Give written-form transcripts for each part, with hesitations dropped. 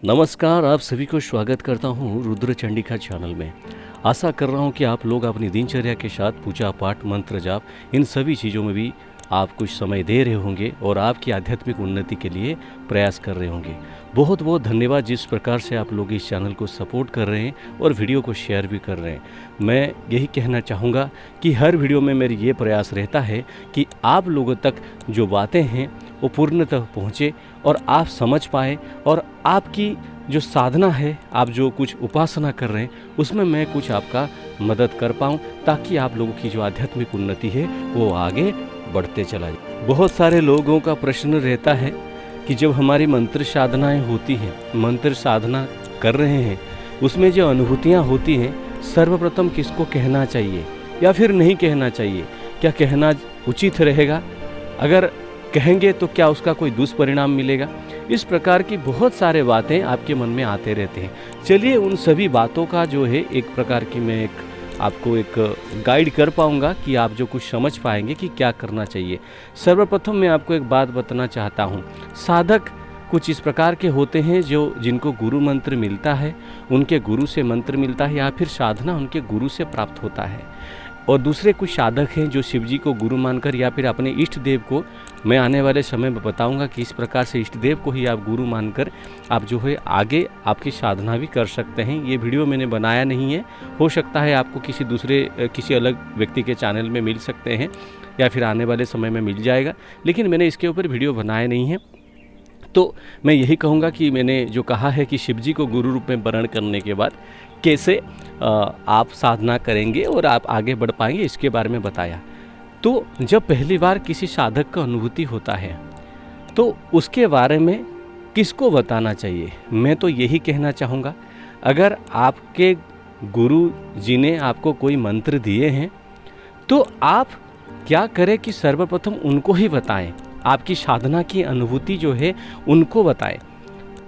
नमस्कार, आप सभी को स्वागत करता हूँ रुद्र चंडिका चैनल में। आशा कर रहा हूँ कि आप लोग अपनी दिनचर्या के साथ पूजा पाठ, मंत्र जाप, इन सभी चीज़ों में भी आप कुछ समय दे रहे होंगे और आपकी आध्यात्मिक उन्नति के लिए प्रयास कर रहे होंगे। बहुत बहुत धन्यवाद जिस प्रकार से आप लोग इस चैनल को सपोर्ट कर रहे हैं और वीडियो को शेयर भी कर रहे हैं। मैं यही कहना चाहूँगा कि हर वीडियो में मेरी ये प्रयास रहता है कि आप लोगों तक जो बातें हैं वो पूर्णतः पहुँचे और आप समझ पाएँ और आपकी जो साधना है, आप जो कुछ उपासना कर रहे हैं, उसमें मैं कुछ आपका मदद कर पाऊँ ताकि आप लोगों की जो आध्यात्मिक उन्नति है वो आगे बढ़ते चला जाए। बहुत सारे लोगों का प्रश्न रहता है कि जब हमारी मंत्र साधनाएं होती हैं, मंत्र साधना कर रहे हैं, उसमें जो अनुभूतियाँ होती हैं, सर्वप्रथम किसको कहना चाहिए या फिर नहीं कहना चाहिए, क्या कहना उचित रहेगा, अगर कहेंगे तो क्या उसका कोई दुष्परिणाम मिलेगा। इस प्रकार की बहुत सारे बातें आपके मन में आते रहते हैं। चलिए उन सभी बातों का जो है एक प्रकार की मैं आपको एक गाइड कर पाऊंगा कि आप जो कुछ समझ पाएंगे कि क्या करना चाहिए। सर्वप्रथम मैं आपको एक बात बताना चाहता हूँ। साधक कुछ इस प्रकार के होते हैं जिनको गुरु मंत्र मिलता है, उनके गुरु से मंत्र मिलता है या फिर साधना उनके गुरु से प्राप्त होता है। और दूसरे कुछ साधक हैं जो शिव जी को गुरु मानकर या फिर अपने इष्ट देव को, मैं आने वाले समय में बताऊंगा कि इस प्रकार से इष्ट देव को ही आप गुरु मानकर आप जो है आगे आपकी साधना भी कर सकते हैं। ये वीडियो मैंने बनाया नहीं है, हो सकता है आपको किसी अलग व्यक्ति के चैनल में मिल सकते हैं या फिर आने वाले समय में मिल जाएगा, लेकिन मैंने इसके ऊपर वीडियो बनाया नहीं है। तो मैं यही कहूँगा कि मैंने जो कहा है कि शिव जी को गुरु रूप में वर्ण करने के बाद कैसे आप साधना करेंगे और आप आगे बढ़ पाएंगे, इसके बारे में बताया। तो जब पहली बार किसी साधक का अनुभूति होता है तो उसके बारे में किसको बताना चाहिए। मैं तो यही कहना चाहूँगा, अगर आपके गुरु जी ने आपको कोई मंत्र दिए हैं तो आप क्या करें कि सर्वप्रथम उनको ही बताएं, आपकी साधना की अनुभूति जो है उनको बताएं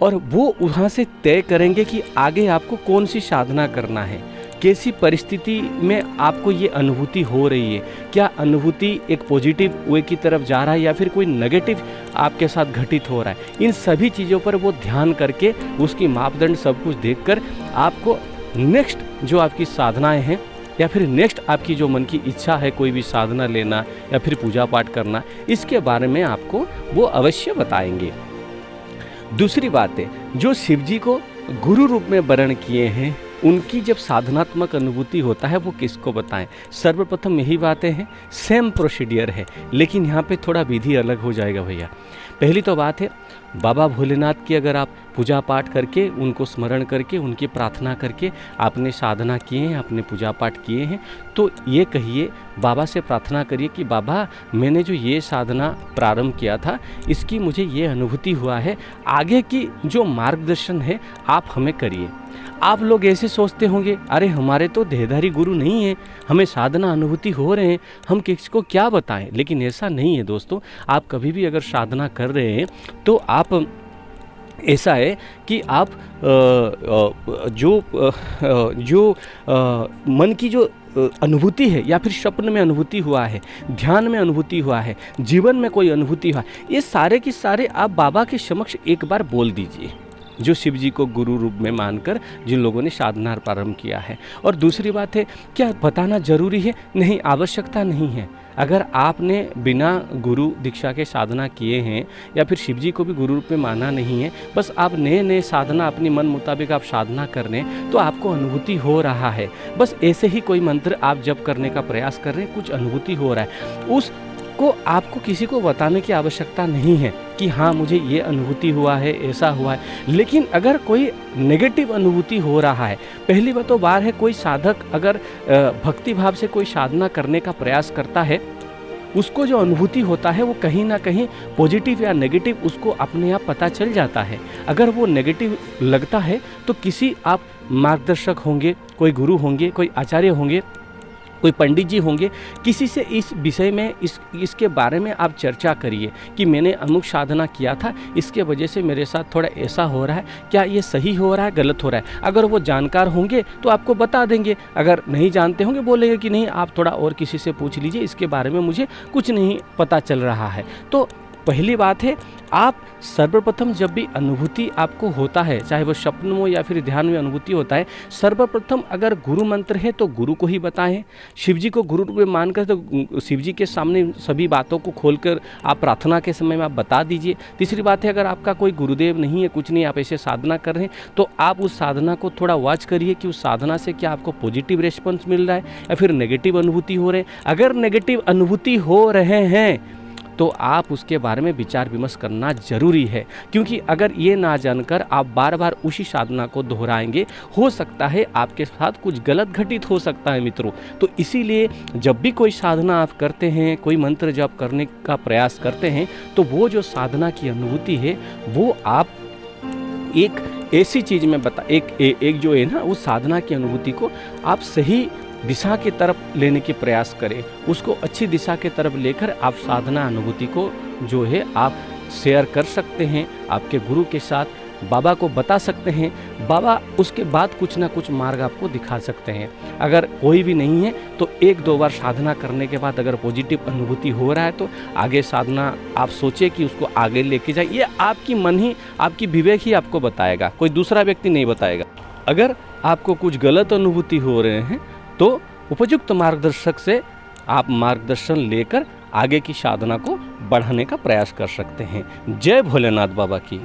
और वो वहाँ से तय करेंगे कि आगे आपको कौन सी साधना करना है, कैसी परिस्थिति में आपको ये अनुभूति हो रही है, क्या अनुभूति एक पॉजिटिव वे की तरफ जा रहा है या फिर कोई नेगेटिव आपके साथ घटित हो रहा है। इन सभी चीज़ों पर वो ध्यान करके उसकी मापदंड सब कुछ देखकर आपको नेक्स्ट जो आपकी साधनाएं हैं या फिर नेक्स्ट आपकी जो मन की इच्छा है, कोई भी साधना लेना या फिर पूजा पाठ करना, इसके बारे में आपको वो अवश्य बताएंगे। दूसरी बात है, जो शिव जी को गुरु रूप में वर्ण किए हैं उनकी जब साधनात्मक अनुभूति होता है वो किसको बताएं। सर्वप्रथम यही बातें हैं, सेम प्रोसीडियर है, लेकिन यहाँ पे थोड़ा विधि अलग हो जाएगा भैया। पहली तो बात है, बाबा भोलेनाथ की अगर आप पूजा पाठ करके उनको स्मरण करके उनकी प्रार्थना करके आपने साधना किए हैं, आपने पूजा पाठ किए हैं, तो ये कहिए, बाबा से प्रार्थना करिए कि बाबा मैंने जो ये साधना प्रारंभ किया था इसकी मुझे ये अनुभूति हुआ है, आगे की जो मार्गदर्शन है आप हमें करिए। आप लोग ऐसे सोचते होंगे, अरे हमारे तो देहधारी गुरु नहीं है, हमें साधना अनुभूति हो रहे हैं, हम किसको क्या बताएं। लेकिन ऐसा नहीं है दोस्तों। आप कभी भी अगर साधना कर रहे हैं तो आप ऐसा है कि आप जो मन की जो अनुभूति है या फिर स्वप्न में अनुभूति हुआ है, ध्यान में अनुभूति हुआ है, जीवन में कोई अनुभूति हुआ है, ये सारे के सारे आप बाबा के समक्ष एक बार बोल दीजिए, जो शिव जी को गुरु रूप में मानकर जिन लोगों ने साधना प्रारंभ किया है। और दूसरी बात है, क्या बताना जरूरी है? नहीं, आवश्यकता नहीं है। अगर आपने बिना गुरु दीक्षा के साधना किए हैं या फिर शिव जी को भी गुरु रूप में माना नहीं है, बस आप नए साधना अपनी मन मुताबिक आप साधना कर रहे हैं तो आपको अनुभूति हो रहा है, बस ऐसे ही कोई मंत्र आप जप करने का प्रयास कर रहे हैं, कुछ अनुभूति हो रहा है, उसको आपको किसी को बताने की आवश्यकता नहीं है कि हाँ मुझे ये अनुभूति हुआ है, ऐसा हुआ है। लेकिन अगर कोई नेगेटिव अनुभूति हो रहा है, पहली बात तो बार है, कोई साधक अगर भक्ति भाव से कोई साधना करने का प्रयास करता है, उसको जो अनुभूति होता है वो कहीं ना कहीं पॉजिटिव या नेगेटिव उसको अपने आप पता चल जाता है। अगर वो नेगेटिव लगता है तो किसी आप मार्गदर्शक होंगे, कोई गुरु होंगे, कोई आचार्य होंगे, कोई पंडित जी होंगे, किसी से इस विषय में इसके बारे में आप चर्चा करिए कि मैंने अमुक साधना किया था, इसके वजह से मेरे साथ थोड़ा ऐसा हो रहा है, क्या ये सही हो रहा है, गलत हो रहा है। अगर वो जानकार होंगे तो आपको बता देंगे, अगर नहीं जानते होंगे बोलेंगे कि नहीं आप थोड़ा और किसी से पूछ लीजिए, इसके बारे में मुझे कुछ नहीं पता चल रहा है। तो पहली बात है, आप सर्वप्रथम जब भी अनुभूति आपको होता है, चाहे वो स्वप्न में या फिर ध्यान में अनुभूति होता है, सर्वप्रथम अगर गुरु मंत्र है तो गुरु को ही बताएं। शिव जी को गुरु रूप में मानकर तो शिव जी के सामने सभी बातों को खोलकर आप प्रार्थना के समय में आप बता दीजिए। तीसरी बात है, अगर आपका कोई गुरुदेव नहीं है, कुछ नहीं, आप ऐसे साधना कर रहे हैं, तो आप उस साधना को थोड़ा वॉच करिए कि उस साधना से क्या आपको पॉजिटिव रिस्पॉन्स मिल रहा है या फिर नेगेटिव अनुभूति हो रहे हैं। अगर नेगेटिव अनुभूति हो रहे हैं तो आप उसके बारे में विचार विमर्श करना जरूरी है, क्योंकि अगर ये ना जानकर आप बार बार उसी साधना को दोहराएंगे, हो सकता है आपके साथ कुछ गलत घटित हो सकता है मित्रों। तो इसीलिए जब भी कोई साधना आप करते हैं, कोई मंत्र जप करने का प्रयास करते हैं, तो वो जो साधना की अनुभूति है वो आप एक ऐसी चीज़ में एक जो है ना, उस साधना की अनुभूति को आप सही दिशा की तरफ लेने की प्रयास करें। उसको अच्छी दिशा की तरफ लेकर आप साधना अनुभूति को जो है आप शेयर कर सकते हैं आपके गुरु के साथ, बाबा को बता सकते हैं। बाबा उसके बाद कुछ ना कुछ मार्ग आपको दिखा सकते हैं। अगर कोई भी नहीं है तो 1-2 बार साधना करने के बाद अगर पॉजिटिव अनुभूति हो रहा है तो आगे साधना आप सोचिए कि उसको आगे लेके जाए। ये आपकी मन ही, आपकी विवेक ही आपको बताएगा, कोई दूसरा व्यक्ति नहीं बताएगा। अगर आपको कुछ गलत अनुभूति हो रहे हैं तो उपयुक्त मार्गदर्शक से आप मार्गदर्शन लेकर आगे की साधना को बढ़ाने का प्रयास कर सकते हैं। जय भोलेनाथ बाबा की।